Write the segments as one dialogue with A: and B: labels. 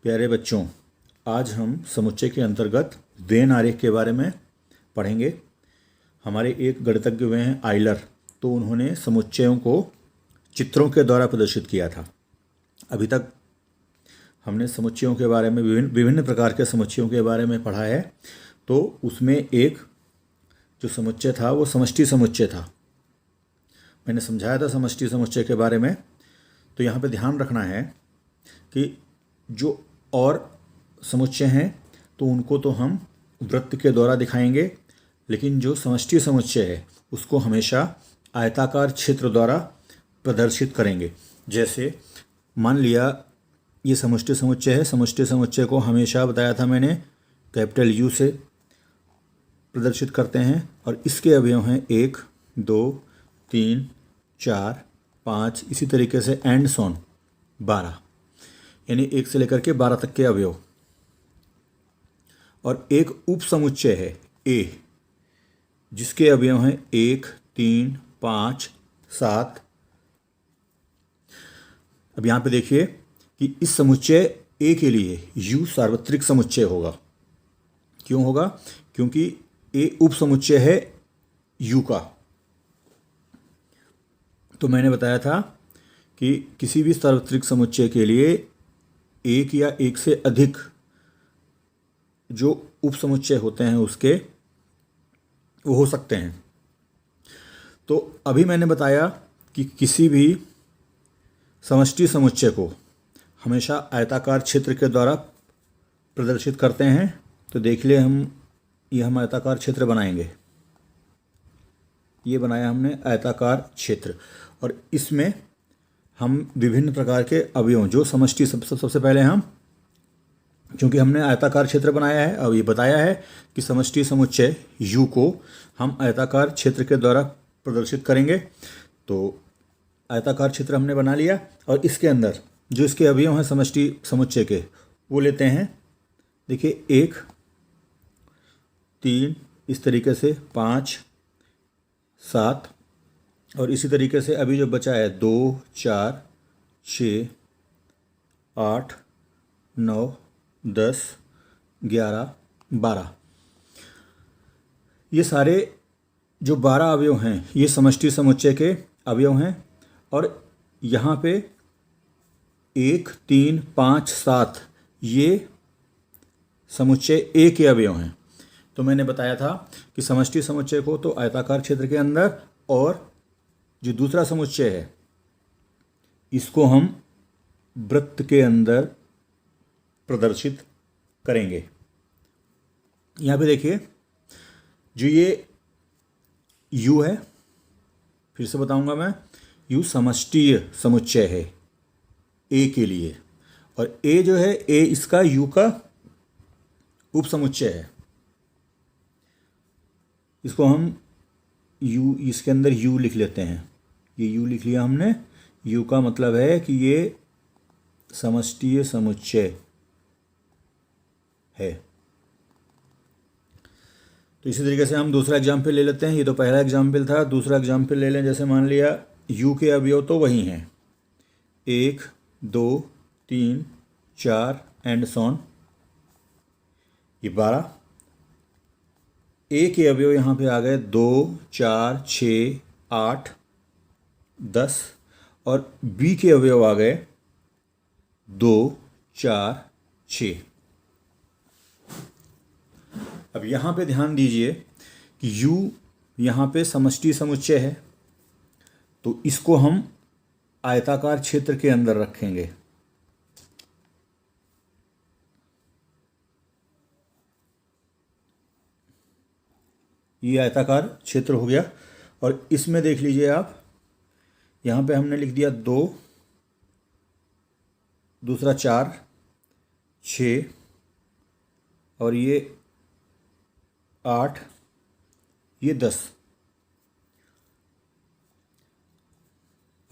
A: प्यारे बच्चों, आज हम समुच्चय के अंतर्गत वेन आरेख के बारे में पढ़ेंगे। हमारे एक गणितज्ञ हुए हैं आइलर, तो उन्होंने समुच्चयों को चित्रों के द्वारा प्रदर्शित किया था। अभी तक हमने समुच्चयों के बारे में विभिन्न प्रकार के समुच्चयों के बारे में पढ़ा है। तो उसमें एक जो समुच्चय था वो समष्टि समुच्चय था। मैंने समझाया था समष्टि समुच्चय के बारे में। तो यहाँ पे ध्यान रखना है कि जो और समुच्चय हैं तो उनको तो हम वृत्त के द्वारा दिखाएंगे, लेकिन जो समष्टि समुच्चय है उसको हमेशा आयताकार क्षेत्र द्वारा प्रदर्शित करेंगे। जैसे मान लिया ये समष्टि समुच्चय है। समष्टि समुच्चय को हमेशा बताया था मैंने कैपिटल यू से प्रदर्शित करते हैं, और इसके अवयव हैं 1, 2, 3, 4, 5, इसी तरीके से एंड सोन 12, यानी 1 से लेकर के 12 तक के अवयव। और एक उप समुच्चय है ए, जिसके अवयव हैं 1, 3, 5, 7। अब यहाँ पे देखिए कि इस समुच्चय ए के लिए यू सार्वत्रिक समुच्चय होगा। क्यों होगा? क्योंकि ए उप समुच्चय है यू का। तो मैंने बताया था कि किसी भी सार्वत्रिक समुच्चय के लिए एक या एक से अधिक जो उप समुच्चय होते हैं उसके वो हो सकते हैं। तो अभी मैंने बताया कि किसी भी समष्टि समुच्चय को हमेशा आयताकार क्षेत्र के द्वारा प्रदर्शित करते हैं। तो देख लिए हम आयताकार क्षेत्र बनाएंगे। ये बनाया हमने आयताकार क्षेत्र, और इसमें हम विभिन्न प्रकार के अवयवों जो समष्टि सबसे पहले हम, क्योंकि हमने आयताकार क्षेत्र बनाया है, अब ये बताया है कि समष्टि समुच्चय U को हम आयताकार क्षेत्र के द्वारा प्रदर्शित करेंगे। तो आयताकार क्षेत्र हमने बना लिया, और इसके अंदर जो इसके अवयव हैं समष्टि समुच्चय के वो लेते हैं। देखिए 1, 3, इस तरीके से 5, 7, और इसी तरीके से अभी जो बचा है 2, 4, 6, 8, 9, 10, 11, 12। ये सारे जो 12 अवयव हैं ये समष्टि समुच्चय के अवयव हैं। और यहाँ पे 1, 3, 5, 7 ये समुच्चय ए के अवयव हैं। तो मैंने बताया था कि समष्टि समुच्चय को तो आयताकार क्षेत्र के अंदर, और जो दूसरा समुच्चय है इसको हम वृत्त के अंदर प्रदर्शित करेंगे। यहाँ पे देखिए जो ये U है, फिर से बताऊंगा मैं, U समष्टीय समुच्चय है A के लिए, और A जो है A इसका U का उप समुच्चय है। इसको हम U, इसके अंदर U लिख लेते हैं। ये U लिख लिया हमने। U का मतलब है कि ये समष्टीय समुच्चय है। तो इसी तरीके से हम दूसरा एग्जाम्पल ले लेते हैं। ये तो पहला एग्जाम्पल था, दूसरा एग्जाम्पल ले लें। जैसे मान लिया U के अवयव तो वही हैं 1, 2, 3, 4 एंड सोन ये 12। ए के अवयव यहाँ पे आ गए 2, 4, 6, 8, 10, और बी के अवयव आ गए 2, 4, 6। अब यहाँ पे ध्यान दीजिए कि U यहाँ पे समष्टि समुच्चय है, तो इसको हम आयताकार क्षेत्र के अंदर रखेंगे। ये आयताकार क्षेत्र हो गया। और इसमें देख लीजिए आप, यहाँ पे हमने लिख दिया 2, दूसरा 4, 6, और ये 8, ये 10,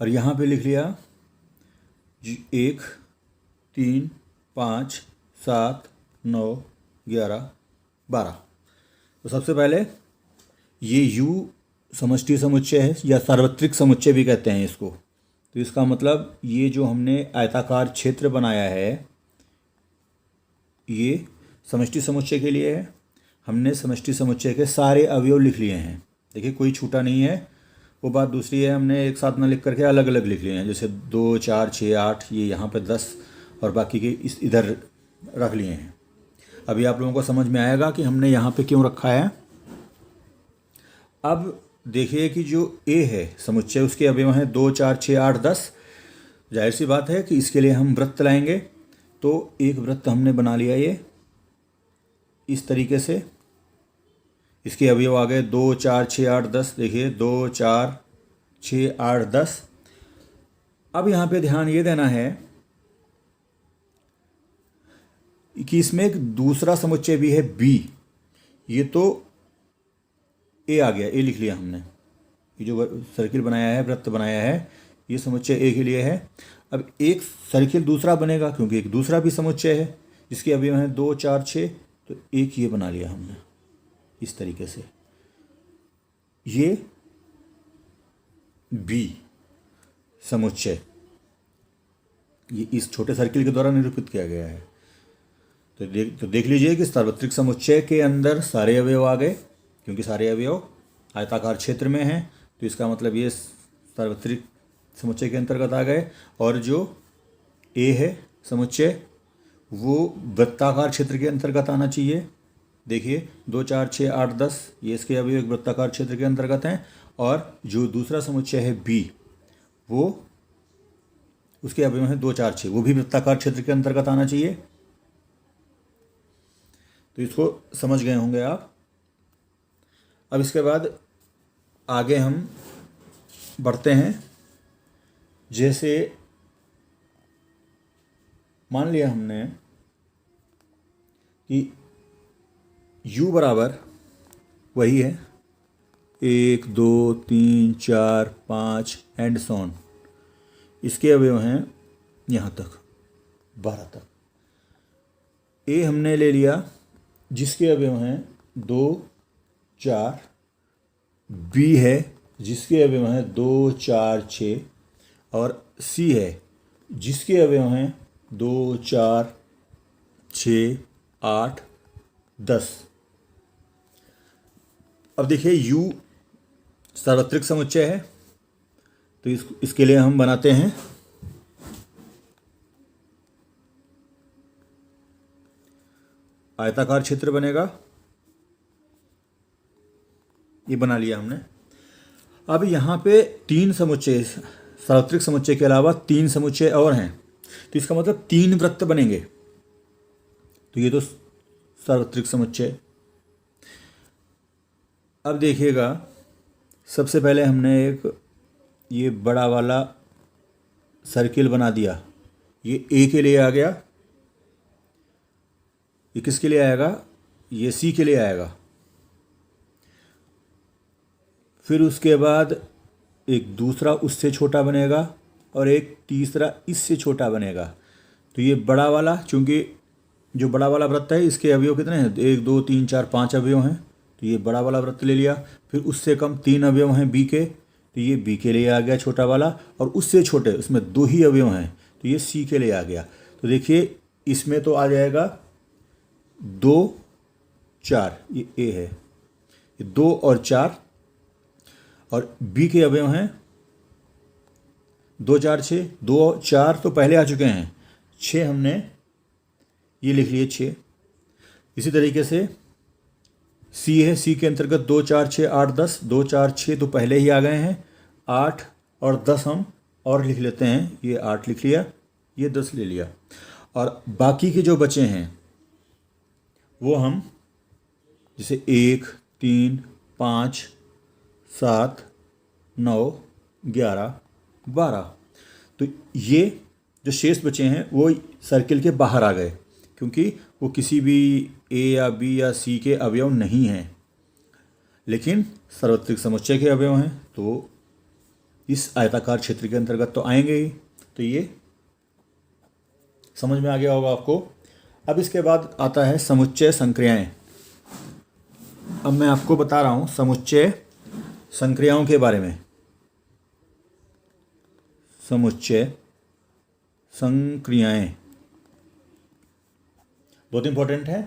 A: और यहाँ पे लिख लिया 1, 3, 5, 7, 9, 11, 12। तो सबसे पहले ये U समष्टि समुच्चय है, या सार्वत्रिक समुच्चय भी कहते हैं इसको। तो इसका मतलब ये जो हमने आयताकार क्षेत्र बनाया है ये समष्टि समुच्चय के लिए है। हमने समष्टि समुच्चय के सारे अवयव लिख लिए हैं। देखिए कोई छूटा नहीं है। वो बात दूसरी है, हमने एक साथ ना लिख करके अलग अलग लिख लिए हैं, जैसे 2 4 6 8, ये यहाँ पे 10 और बाकी के इस इधर रख लिए हैं। अभी आप लोगों को समझ में आएगा कि हमने यहाँ पे क्यों रखा है। अब देखिए कि जो ए है समुच्चय, उसके अवयव हैं 2 4 6 8 10। जाहिर सी बात है कि इसके लिए हम वृत्त लाएंगे। तो एक वृत्त हमने बना लिया ये इस तरीके से। इसके अवयव आ गए 2 4 6 8 10। देखिए 2 4 6 8 10। अब यहाँ पे ध्यान ये देना है कि इसमें एक दूसरा समुच्चय भी है बी। ये तो ए आ गया, ए लिख लिया हमने। ये जो सर्किल बनाया है, वृत्त बनाया है, ये समुच्चय ए के लिए है। अब एक सर्किल दूसरा बनेगा क्योंकि एक दूसरा भी समुच्चय है जिसके अवयव हैं 2 4 6। तो एक ये बना लिया हमने इस तरीके से। ये बी समुच्चय ये इस छोटे सर्किल के द्वारा निरूपित किया गया है। तो देख लीजिए कि सार्वत्रिक समुच्चय के अंदर सारे अवयव आ गए, क्योंकि सारे अवयव आयताकार क्षेत्र में हैं। तो इसका मतलब ये सार्वत्रिक समुच्चय के अंतर्गत आ गए। और जो ए है समुच्चय, वो वृत्ताकार क्षेत्र के अंतर्गत आना चाहिए। देखिए 2 4 6 8 10, ये इसके अवयव एक वृत्ताकार क्षेत्र के अंतर्गत हैं। और जो दूसरा समुच्चय है बी, वो उसके अवयव हैं 2 4 6, वो भी वृत्ताकार क्षेत्र के अंतर्गत आना चाहिए। तो इसको समझ गए होंगे आप। अब इसके बाद आगे हम बढ़ते हैं। जैसे मान लिया हमने कि u बराबर वही है 1 2 3 4 5 एंड सॉन। इसके अवयव हैं यहाँ तक 12 तक। ए हमने ले लिया जिसके अवयव हैं 2 4। बी है जिसके अवयव हैं 2 4 6। और सी है जिसके अवयव हैं 2 4 6 8 10। अब देखिए u सार्वत्रिक समुच्चय है, तो इसके लिए हम बनाते हैं आयताकार क्षेत्र बनेगा। ये बना लिया हमने। अब यहाँ पे 3 समुच्चय, सार्वत्रिक समुच्चय के अलावा 3 समुच्चय और हैं। तो इसका मतलब 3 वृत्त बनेंगे। तो ये तो सार्वत्रिक समुच्चय। अब देखिएगा, सबसे पहले हमने एक ये बड़ा वाला सर्किल बना दिया। ये ए के लिए आ गया। ये किसके लिए आएगा? ये सी के लिए आएगा। फिर उसके बाद एक दूसरा उससे छोटा बनेगा और एक तीसरा इससे छोटा बनेगा। तो ये बड़ा वाला, चूँकि जो बड़ा वाला वृत्त है इसके अवयव कितने हैं? 1 2 3 4 5 अवयव हैं। तो ये बड़ा वाला वृत्त ले लिया। फिर उससे कम 3 अवयव हैं बी के, तो ये बी के लिए आ गया छोटा वाला। और उससे छोटे, उसमें 2 ही अवयव हैं, तो ये सी के लिए आ गया। तो देखिए इसमें तो आ जाएगा 2 4, ये ए है, ये 2 और 4। और बी के अवयव हैं 2 4 6। 2 4 तो पहले आ चुके हैं, 6 हमने ये लिख लिए 6। इसी तरीके से सी है, सी के अंतर्गत 2 4 6 8 10। 2 4 6 तो पहले ही आ गए हैं, 8 और 10 हम और लिख लेते हैं। ये 8 लिख लिया, ये 10 ले लिया। और बाकी के जो बचे हैं वो हम जैसे 1 3 5 7 9 11 12, तो ये जो शेष बचे हैं वो सर्किल के बाहर आ गए, क्योंकि वो किसी भी ए या बी या सी के अवयव नहीं हैं, लेकिन सार्वत्रिक समुच्चय के अवयव हैं। तो इस आयताकार क्षेत्र के अंतर्गत तो आएंगे ही। तो ये समझ में आ गया होगा आपको। अब इसके बाद आता है समुच्चय संक्रियाएं। अब मैं आपको बता रहा हूँ समुच्चय संक्रियाओं के बारे में। समुच्चय संक्रियाएं, बहुत इंपॉर्टेंट है।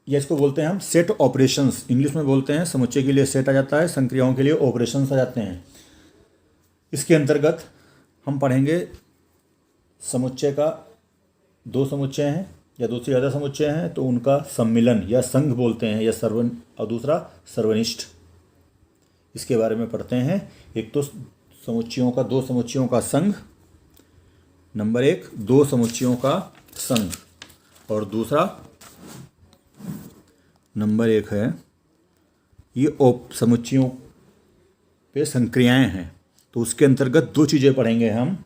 A: या इसको बोलते हैं हम सेट ऑपरेशंस, इंग्लिश में बोलते हैं। समुच्चय के लिए सेट आ जाता है, संक्रियाओं के लिए ऑपरेशंस आ जाते हैं। इसके अंतर्गत हम पढ़ेंगे समुच्चय का, दो समुच्चय हैं या दो से ज़्यादा समुच्चय हैं तो उनका सम्मिलन या संघ बोलते हैं, या सर्वन, और दूसरा सर्वनिष्ठ। इसके बारे में पढ़ते हैं। एक तो समुच्चयों का, दो समुच्चयों का संघ, नंबर एक दो समुच्चयों का संघ, और दूसरा नंबर एक है ये समुच्चयों पे संक्रियाएं हैं। तो उसके अंतर्गत दो चीज़ें पढ़ेंगे हम।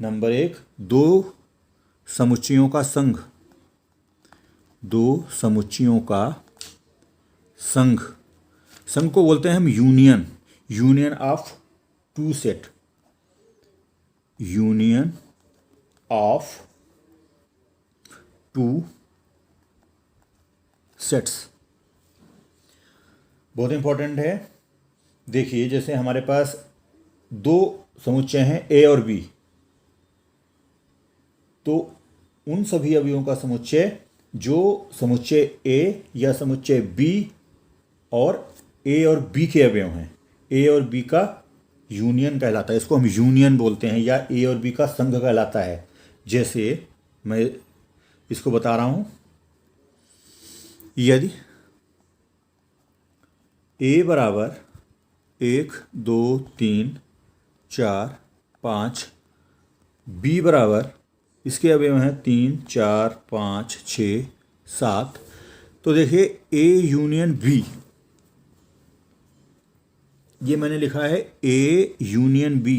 A: नंबर एक दो समुच्चयों का संघ, दो समुच्चयों का संघ। संघ को बोलते हैं हम union, union of two set, union of two sets. बहुत इंपॉर्टेंट है। देखिए, जैसे हमारे पास दो समुच्चय हैं ए और बी, तो उन सभी अवयवों का समुच्चय जो समुच्चय ए या समुच्चय बी और ए और बी के अवयव हैं, ए और बी का यूनियन कहलाता है। इसको हम यूनियन बोलते हैं, या ए और बी का संघ कहलाता है। जैसे मैं इसको बता रहा हूं, यदि ए बराबर 1 2 3 4 5, बी बराबर इसके अवयव हैं 3 4 5 6 7, तो देखिए ए यूनियन बी, ये मैंने लिखा है ए यूनियन बी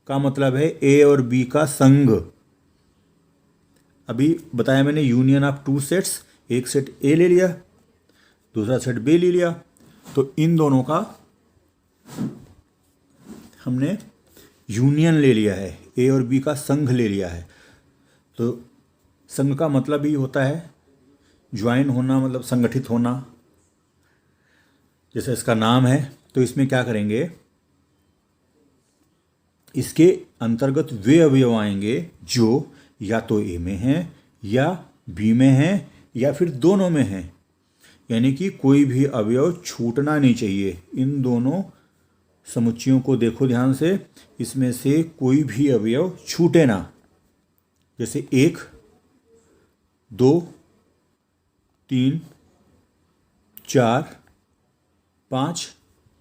A: का मतलब है ए और बी का संघ। अभी बताया मैंने यूनियन ऑफ टू सेट्स, एक सेट ए ले लिया, दूसरा सेट बी ले लिया, तो इन दोनों का हमने यूनियन ले लिया है, ए और बी का संघ ले लिया है। तो संघ का मतलब ही होता है ज्वाइन होना, मतलब संगठित होना, जैसे इसका नाम है। तो इसमें क्या करेंगे, इसके अंतर्गत वे अवयव आएंगे जो या तो ए में हैं या बी में हैं या फिर दोनों में हैं, यानी कि कोई भी अवयव छूटना नहीं चाहिए। इन दोनों समुच्चयों को देखो ध्यान से, इसमें से कोई भी अवयव छूटे ना। जैसे 1 2 3 4 5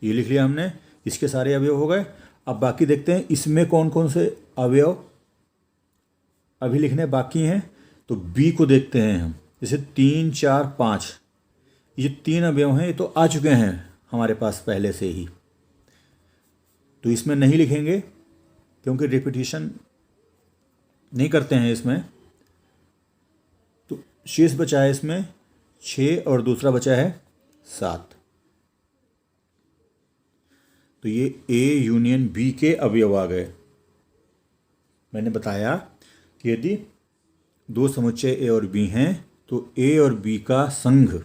A: ये लिख लिया हमने, इसके सारे अवयव हो गए। अब बाकी देखते हैं इसमें कौन कौन से अवयव अभी लिखने बाकी हैं। तो बी को देखते हैं हम, जैसे 3 4 5, ये 3 अवयव हैं, ये तो आ चुके हैं हमारे पास पहले से ही, तो इसमें नहीं लिखेंगे क्योंकि रिपीटिशन नहीं करते हैं इसमें। तो शेष बचा है इसमें 6 और दूसरा बचा है 7। तो ये ए यूनियन बी के अवयव आ गए। मैंने बताया कि यदि दो समुच्चय ए और बी हैं तो ए और बी का संघ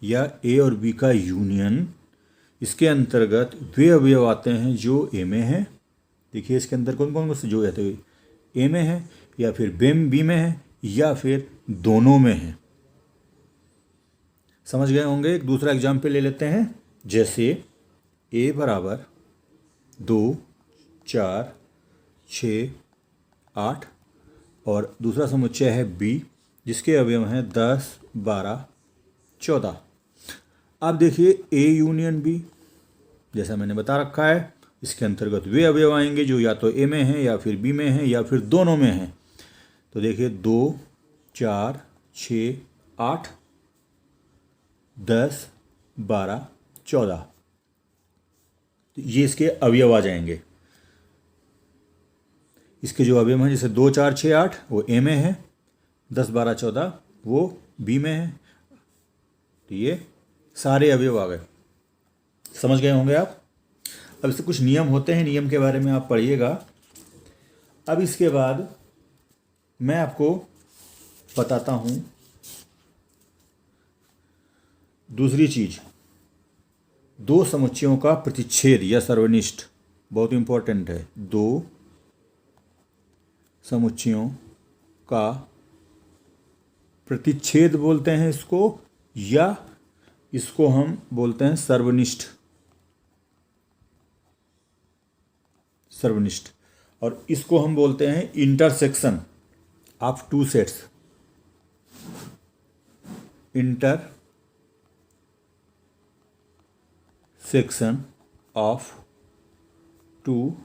A: या ए और बी का यूनियन, इसके अंतर्गत वे अवयव आते हैं जो ए में हैं। देखिए इसके अंदर कौन कौन से जो है, तो ए में है या फिर बी में है या फिर दोनों में है। समझ गए होंगे। एक दूसरा एग्जाम्पल ले लेते हैं। जैसे ए बराबर 2 4 6 8 और दूसरा समुच्चय है बी जिसके अवयव हैं 10 12 14। अब देखिए ए यूनियन बी, जैसा मैंने बता रखा है, इसके अंतर्गत वे अवयव आएंगे जो या तो ए में हैं या फिर बी में हैं या फिर दोनों में हैं। तो देखिए 2 4 6 8 10 12 14, तो ये इसके अवयव आ जाएंगे। इसके जो अवयव हैं जैसे 2 4 6 8 वो ए में है, 10 12 14 वो बी में है, तो ये सारे अवयव आ गए। समझ गए होंगे आप। अब इससे कुछ नियम होते हैं, नियम के बारे में आप पढ़िएगा। अब इसके बाद मैं आपको बताता हूं दूसरी चीज, दो समुच्चयों का प्रतिच्छेद या सर्वनिष्ठ, बहुत इंपॉर्टेंट है। दो समुच्चयों का प्रतिच्छेद बोलते हैं इसको, या इसको हम बोलते हैं सर्वनिष्ठ। सर्वनिष्ठ। और इसको हम बोलते हैं intersection of two sets. Intersection of two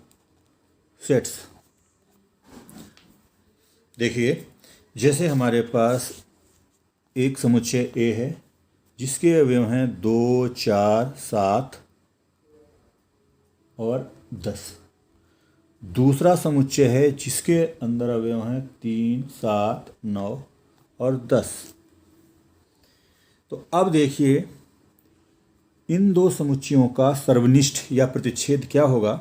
A: sets. देखिए, जैसे हमारे पास एक समुच्चय ए है जिसके अवयव हैं 2, 4, 7 और 10। दूसरा समुच्चय है जिसके अंदर अवयव हैं 3, 7, 9 और 10। तो अब देखिए, इन दो समुच्चयों का सर्वनिष्ठ या प्रतिच्छेद क्या होगा।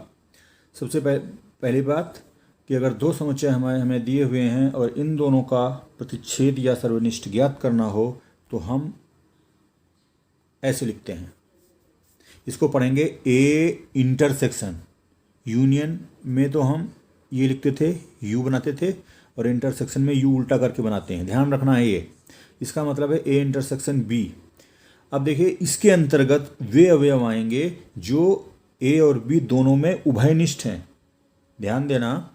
A: सबसे पहली बात कि अगर दो समुच्चय हमें दिए हुए हैं और इन दोनों का प्रतिच्छेद या सर्वनिष्ठ ज्ञात करना हो तो हम ऐसे लिखते हैं। इसको पढ़ेंगे ए इंटरसेक्शन। यूनियन में तो हम ये लिखते थे, यू बनाते थे, और इंटरसेक्शन में यू उल्टा करके बनाते हैं। ध्यान रखना है ये। इसका मतलब है ए इंटरसेक्शन बी। अब देखिए, इसके अंतर्गत वे अवयव आएंगे जो ए और बी दोनों में उभयनिष्ठ हैं। ध्यान देना,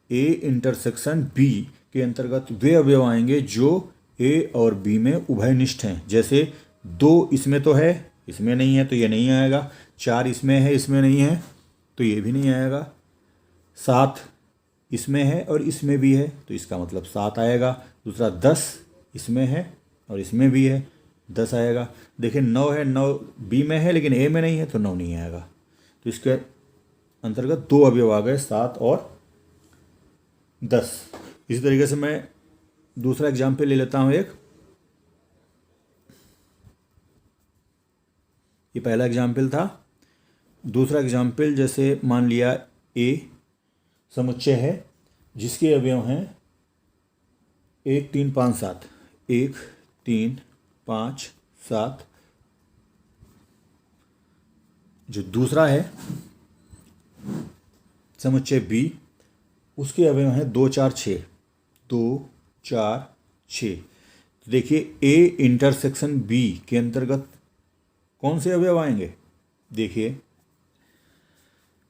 A: ए इंटरसेक्शन बी के अंतर्गत वे अवयव आएंगे जो ए और बी में उभयनिष्ठ हैं। जैसे 2 इसमें तो है, इसमें नहीं है तो ये नहीं आएगा। 4 इसमें है, इसमें नहीं है तो ये भी नहीं आएगा। 7 इसमें है और इसमें भी है तो इसका मतलब 7 आएगा। दूसरा 10 इसमें है और इसमें भी है, 10 आएगा। देखिए 9 है, 9 बी में है लेकिन ए में नहीं है तो 9 नहीं आएगा। तो इसके अंतर्गत 2 अवयव आ गए, 7 और 10। इसी तरीके से मैं दूसरा एग्जाम्पल ले लेता हूँ एक। ये पहला एग्जाम्पल था। दूसरा एग्जाम्पल, जैसे मान लिया ए समुच्चय है जिसके अवयव हैं 1, 3, 5, 7। 1, 3, 5, 7। जो दूसरा है समुच्चय बी, उसके अवयव हैं 2, 4, 6। 2, 4, 6। तो देखिए, ए इंटरसेक्शन बी के अंतर्गत कौन से अवयव आएंगे। देखिए,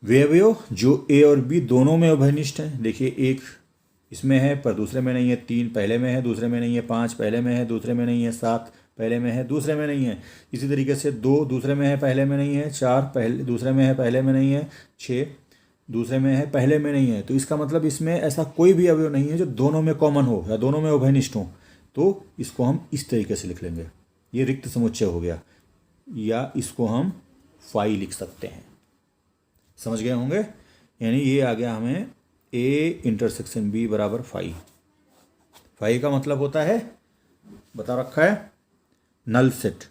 A: वे अवयव जो ए और बी दोनों में उभयनिष्ठ हैं। देखिए, 1 इसमें है पर दूसरे में नहीं है, 3 पहले में है दूसरे में नहीं है, 5 पहले में है दूसरे में नहीं है, 7 पहले में है दूसरे में नहीं है। इसी तरीके से 2 दूसरे में है पहले में नहीं है, 4 पहले दूसरे में है पहले में नहीं है, 6 दूसरे में है पहले में नहीं है। तो इसका मतलब इसमें ऐसा कोई भी अवयव नहीं है जो दोनों में कॉमन हो या दोनों में उभयनिष्ठ हो। तो इसको हम इस तरीके से लिख लेंगे। ये रिक्त समुच्चय हो गया, या इसको हम फाई लिख सकते हैं। समझ गए होंगे। यानी ये आ गया हमें ए इंटरसेक्शन बी बराबर फाई। फाई का मतलब होता है, बता रखा है, नल सेट।